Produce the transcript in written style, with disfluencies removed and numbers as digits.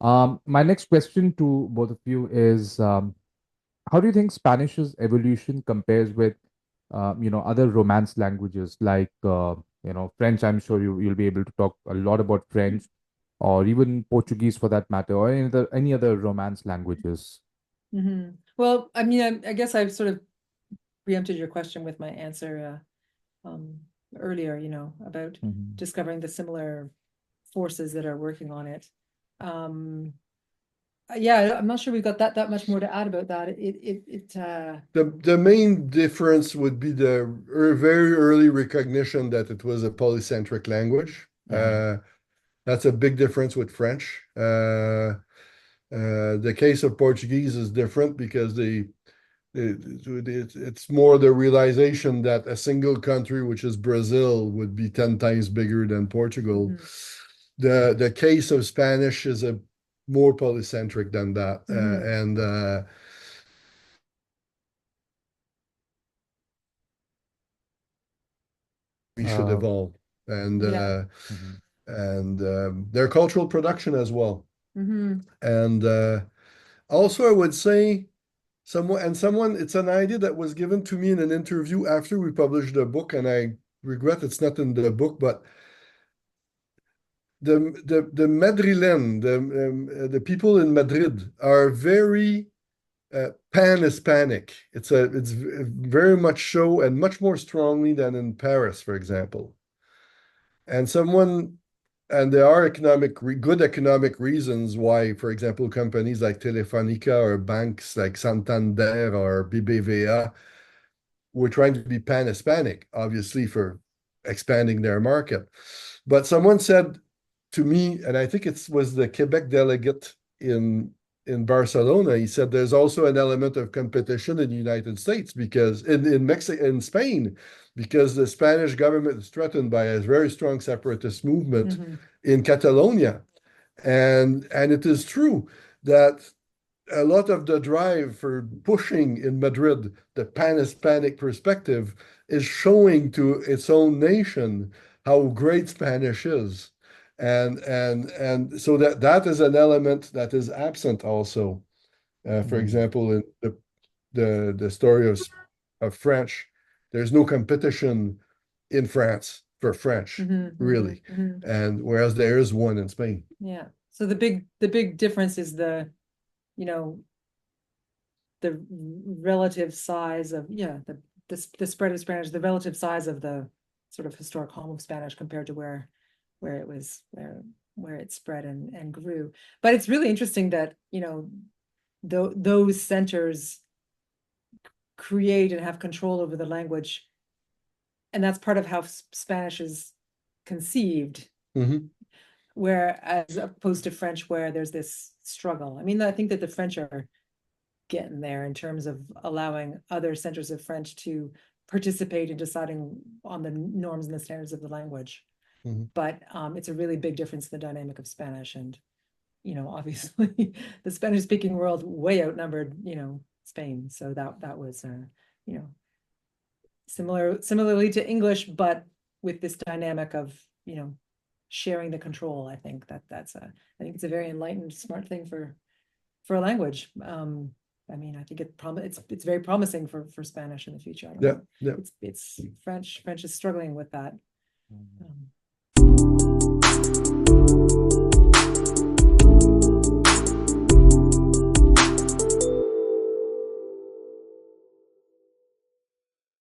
My next question to both of you is, how do you think Spanish's evolution compares with, other Romance languages like, French? I'm sure you'll be able to talk a lot about French, or even Portuguese for that matter, or any other Romance languages. Well, I mean, I guess I've sort of preempted your question with my answer earlier, about Mhm. discovering the similar forces that are working on it. Yeah, I'm not sure we've got that much more to add about that. The main difference would be the very early recognition that it was a polycentric language. That's a big difference with French. The case of Portuguese is different because it's more the realization that a single country, which is Brazil, would be 10 times bigger than Portugal. The case of Spanish is a more polycentric than that. And we should Uh, evolve. And Yeah. mhm. their cultural production as well. Mm-hmm. And also, I would say someone, it's an idea that was given to me in an interview after we published the book, and I regret it's not in the book, but the Madrilen, the people in Madrid are very pan-Hispanic. It's very much so and much more strongly than in Paris, for example. And someone and there are good economic reasons why, for example, companies like Telefonica or banks like Santander or BBVA were trying to be pan-Hispanic, obviously for expanding their market. But someone said to me, and I think it was the Quebec delegate in Barcelona, he said there's also an element of competition in the United States because in Mexico, in Spain, because the Spanish government is threatened by a very strong separatist movement in Catalonia. And it is true that a lot of the drive for pushing in Madrid the pan-Hispanic perspective is showing to its own nation how great Spanish is. And so that is an element that is absent also. For Mhm. example, in the story of French, there's no competition in France for French, really. And whereas there is one in Spain. Yeah. So the big difference is you know, the relative size of, the spread of Spanish, the relative size of the sort of historic home of Spanish compared to where it spread and grew. But it's really interesting that, those centers create and have control over the language. And that's part of how Spanish is conceived, where as opposed to French, where there's this struggle. I mean, I think that the French are getting there in terms of allowing other centers of French to participate in deciding on the norms and the standards of the language. But it's a really big difference in the dynamic of Spanish. And, obviously the Spanish speaking world way outnumbered, Spain. So that was, similarly to English, but with this dynamic of, sharing the control. I think I think it's a very enlightened, smart thing for a language. I mean, I think it's very promising for Spanish in the future. I don't know. Yeah. It's French. French is struggling with that. Mhm.